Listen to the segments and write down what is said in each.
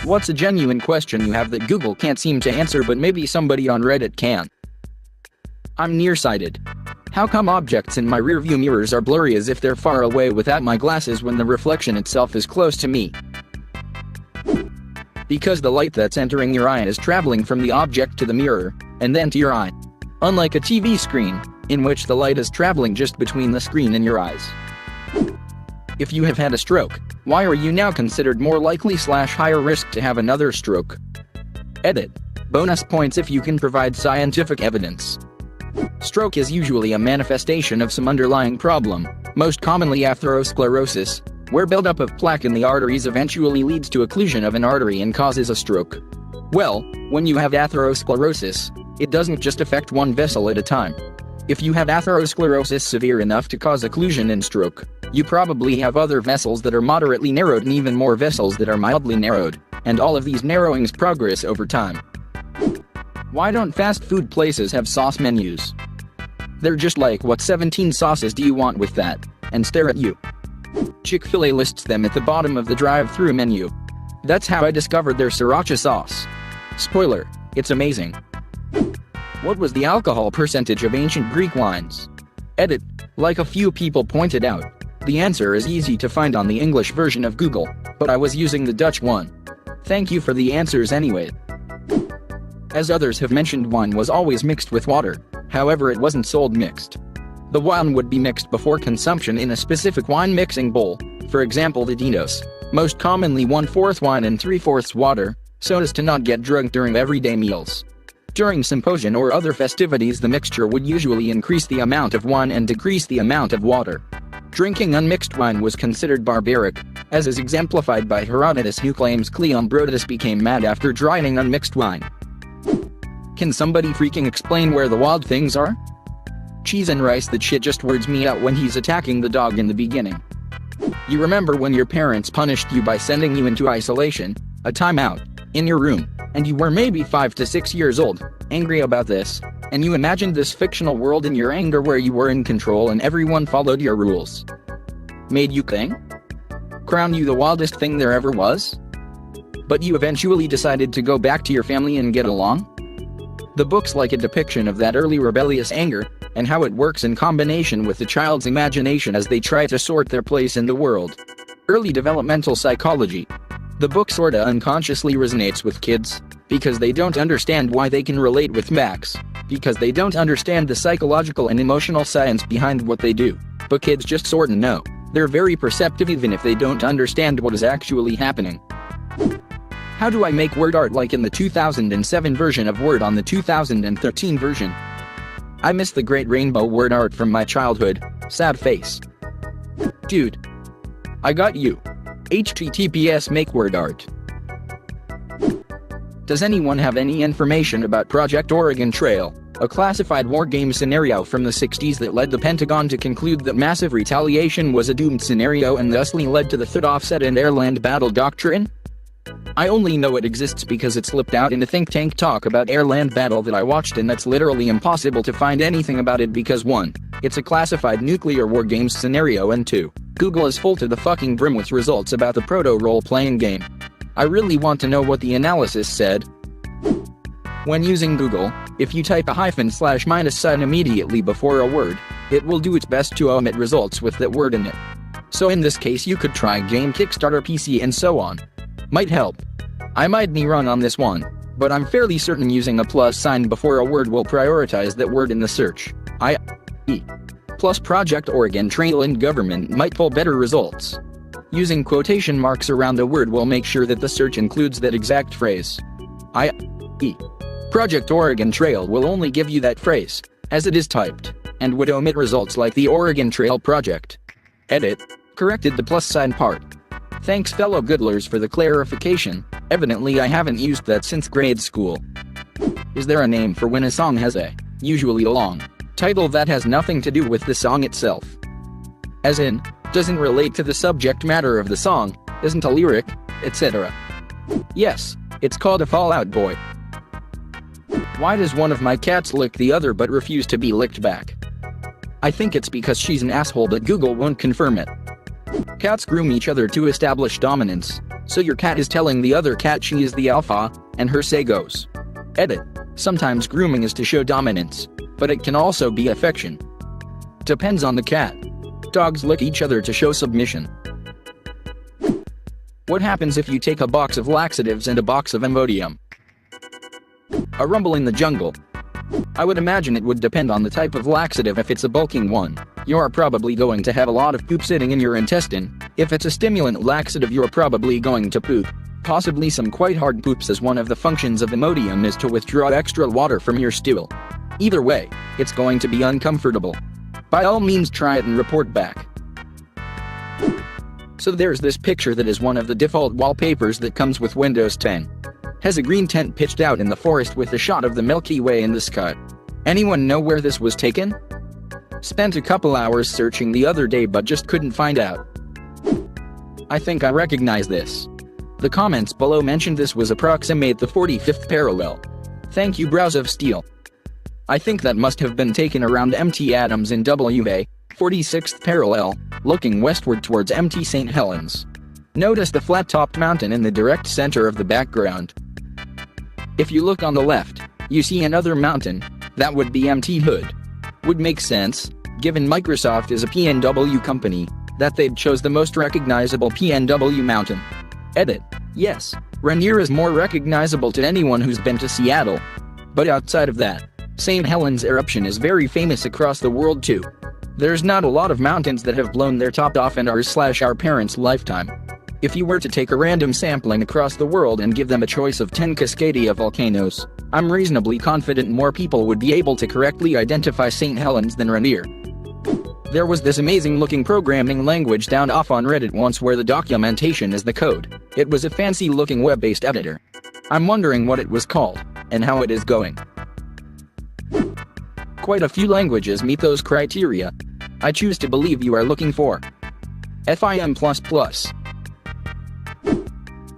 What's a genuine question you have that Google can't seem to answer but maybe somebody on Reddit can? I'm nearsighted. How come objects in my rearview mirrors are blurry as if they're far away without my glasses when the reflection itself is close to me? Because the light that's entering your eye is traveling from the object to the mirror, and then to your eye. Unlike a TV screen, in which the light is traveling just between the screen and your eyes. If you have had a stroke, why are you now considered more likely/higher risk to have another stroke? Edit. Bonus points if you can provide scientific evidence. Stroke is usually a manifestation of some underlying problem, most commonly atherosclerosis, where buildup of plaque in the arteries eventually leads to occlusion of an artery and causes a stroke. Well, when you have atherosclerosis, it doesn't just affect one vessel at a time. If you have atherosclerosis severe enough to cause occlusion and stroke, you probably have other vessels that are moderately narrowed and even more vessels that are mildly narrowed, and all of these narrowings progress over time. Why don't fast food places have sauce menus? They're just like, what 17 sauces do you want with that? And stare at you. Chick-fil-A lists them at the bottom of the drive-thru menu. That's how I discovered their sriracha sauce. Spoiler, it's amazing. What was the alcohol percentage of ancient Greek wines? Edit. Like a few people pointed out, the answer is easy to find on the English version of Google, but I was using the Dutch one. Thank you for the answers anyway. As others have mentioned, wine was always mixed with water, however it wasn't sold mixed. The wine would be mixed before consumption in a specific wine mixing bowl, for example the Dinos, most commonly 1/4 wine and 3/4 water, so as to not get drunk during everyday meals. During symposium or other festivities, the mixture would usually increase the amount of wine and decrease the amount of water. Drinking unmixed wine was considered barbaric, as is exemplified by Herodotus, who claims Cleombrotus became mad after drinking unmixed wine. Can somebody freaking explain where the wild things are? Cheese and rice, that shit just weirds me out when he's attacking the dog in the beginning. You remember when your parents punished you by sending you into isolation, a timeout, in your room, and you were maybe 5 to 6 years old, angry about this, and you imagined this fictional world in your anger where you were in control and everyone followed your rules. Made you king? Crown you the wildest thing there ever was? But you eventually decided to go back to your family and get along? The book's like a depiction of that early rebellious anger, and how it works in combination with the child's imagination as they try to sort their place in the world. Early developmental psychology. The book sorta unconsciously resonates with kids, because they don't understand why they can relate with Max, because they don't understand the psychological and emotional science behind what they do, but kids just sorta know. They're very perceptive even if they don't understand what is actually happening. How do I make word art like in the 2007 version of Word on the 2013 version? I miss the great rainbow word art from my childhood, sad face. Dude. I got you. HTTPS make word art. Does anyone have any information about Project Oregon Trail, a classified war game scenario from the 60s that led the Pentagon to conclude that massive retaliation was a doomed scenario and thusly led to the Third Offset and Airland Battle Doctrine? I only know it exists because it slipped out in a think tank talk about Airland Battle that I watched, and that's literally impossible to find anything about it because 1. It's a classified nuclear war games scenario, and 2. Google is full to the fucking brim with results about the proto role-playing game. I really want to know what the analysis said. When using Google, if you type a -- sign immediately before a word, it will do its best to omit results with that word in it. So in this case you could try game, Kickstarter, PC, and so on. Might help. I might be wrong on this one, but I'm fairly certain using a + before a word will prioritize that word in the search. Plus Project Oregon Trail and government might pull better results. Using quotation marks around a word will make sure that the search includes that exact phrase. Project Oregon Trail will only give you that phrase, as it is typed, and would omit results like the Oregon Trail Project. Edit. Corrected the + part. Thanks fellow Goodlers for the clarification. Evidently I haven't used that since grade school. Is there a name for when a song has a, usually a long, title that has nothing to do with the song itself? As in, doesn't relate to the subject matter of the song, isn't a lyric, etc. Yes, it's called a Fall Out Boy. Why does one of my cats lick the other but refuse to be licked back? I think it's because she's an asshole, but Google won't confirm it. Cats groom each other to establish dominance, So your cat is telling the other cat she is the alpha, and her say goes. Edit. Sometimes grooming is to show dominance, but it can also be affection. Depends on the cat. Dogs lick each other to show submission. What happens if you take a box of laxatives and a box of Imodium? A rumble in the jungle. I would imagine it would depend on the type of laxative. If it's a bulking one, you're probably going to have a lot of poop sitting in your intestine. If it's a stimulant laxative, you're probably going to poop. Possibly some quite hard poops, as one of the functions of Imodium is to withdraw extra water from your stool. Either way, it's going to be uncomfortable. By all means try it and report back. So there's this picture that is one of the default wallpapers that comes with Windows 10. Has a green tent pitched out in the forest with a shot of the Milky Way in the sky. Anyone know where this was taken? Spent a couple hours searching the other day but just couldn't find out. I think I recognize this. The comments below mentioned this was approximate the 45th parallel. Thank you, Brows of Steel. I think that must have been taken around MT Adams in WA, 46th parallel, looking westward towards MT St. Helens. Notice the flat-topped mountain in the direct center of the background. If you look on the left, you see another mountain. That would be MT Hood. Would make sense, given Microsoft is a PNW company, that they'd chose the most recognizable PNW mountain. Edit. Yes, Rainier is more recognizable to anyone who's been to Seattle. But outside of that, St. Helens eruption is very famous across the world too. There's not a lot of mountains that have blown their top off in our parents' lifetime. If you were to take a random sampling across the world and give them a choice of 10 Cascadia volcanoes, I'm reasonably confident more people would be able to correctly identify St. Helens than Rainier. There was this amazing looking programming language down off on Reddit once where the documentation is the code. It was a fancy looking web-based editor. I'm wondering what it was called, and how it is going. Quite a few languages meet those criteria. I choose to believe you are looking for FIM++.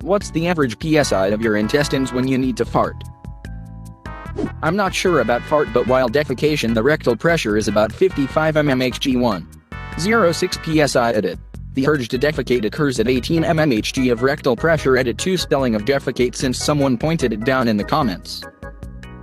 What's the average PSI of your intestines when you need to fart? I'm not sure about fart, but while defecation the rectal pressure is about 55 mmHg 1.06 psi. Edit. The urge to defecate occurs at 18 mmHg of rectal pressure. Edit 2 spelling of defecate since someone pointed it down in the comments.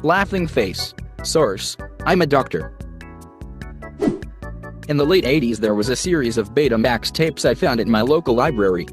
Laughing face. Source. I'm a doctor. In the late 80s there was a series of Betamax tapes I found at my local library.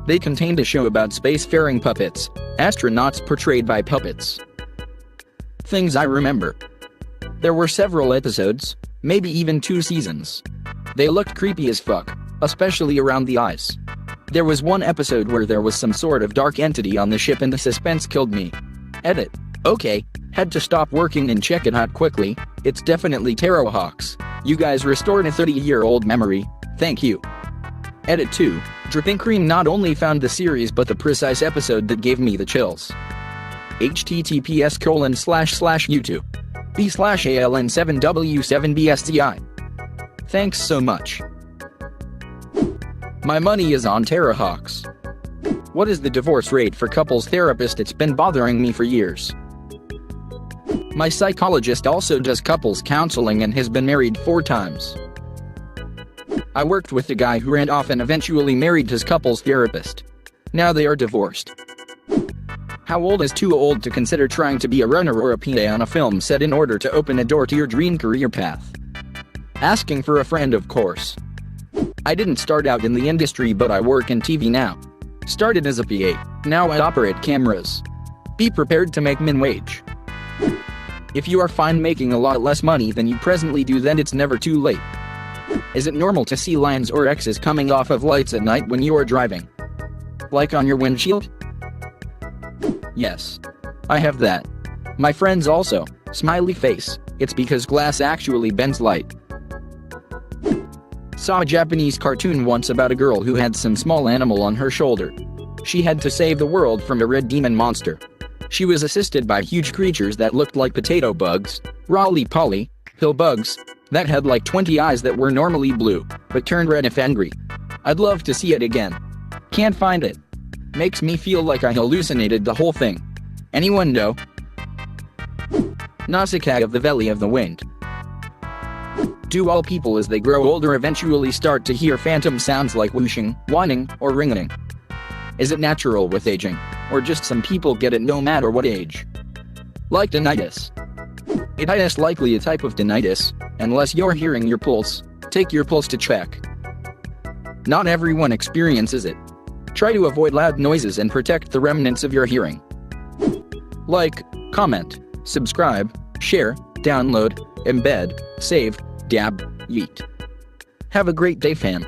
They contained a show about spacefaring puppets, astronauts portrayed by puppets. Things I remember. There were several episodes, maybe even 2 seasons. They looked creepy as fuck, especially around the eyes. There was one episode where there was some sort of dark entity on the ship and the suspense killed me. Edit. Okay, had to stop working and check it out quickly. It's definitely Terrorhawks. You guys restored a 30-year-old memory, thank you. Edit 2, Dripping Cream not only found the series but the precise episode that gave me the chills. https://youtube.b/aln7w7bsci. Thanks so much. My money is on Terrorhawks. What is the divorce rate for couples therapist? It's been bothering me for years. My psychologist also does couples counseling and has been married 4 times. I worked with a guy who ran off and eventually married his couples therapist. Now they are divorced. How old is too old to consider trying to be a runner or a PA on a film set in order to open a door to your dream career path? Asking for a friend, of course. I didn't start out in the industry, but I work in TV now. Started as a PA, now I operate cameras. Be prepared to make min wage. If you are fine making a lot less money than you presently do, then it's never too late. Is it normal to see lines or X's coming off of lights at night when you are driving? Like on your windshield? Yes. I have that. My friends also. Smiley face. It's because glass actually bends light. Saw a Japanese cartoon once about a girl who had some small animal on her shoulder. She had to save the world from a red demon monster. She was assisted by huge creatures that looked like potato bugs, roly-poly, pill bugs, that had like 20 eyes that were normally blue, but turned red if angry. I'd love to see it again. Can't find it. Makes me feel like I hallucinated the whole thing. Anyone know? Nausicaa of the Valley of the Wind. Do all people as they grow older eventually start to hear phantom sounds like whooshing, whining, or ringing? Is it natural with aging, or just some people get it no matter what age? Like tinnitus. Tinnitus likely a type of tinnitus, unless you're hearing your pulse. Take your pulse to check. Not everyone experiences it. Try to avoid loud noises and protect the remnants of your hearing. Like, comment, subscribe, share, download, embed, save, dab, yeet. Have a great day, fam.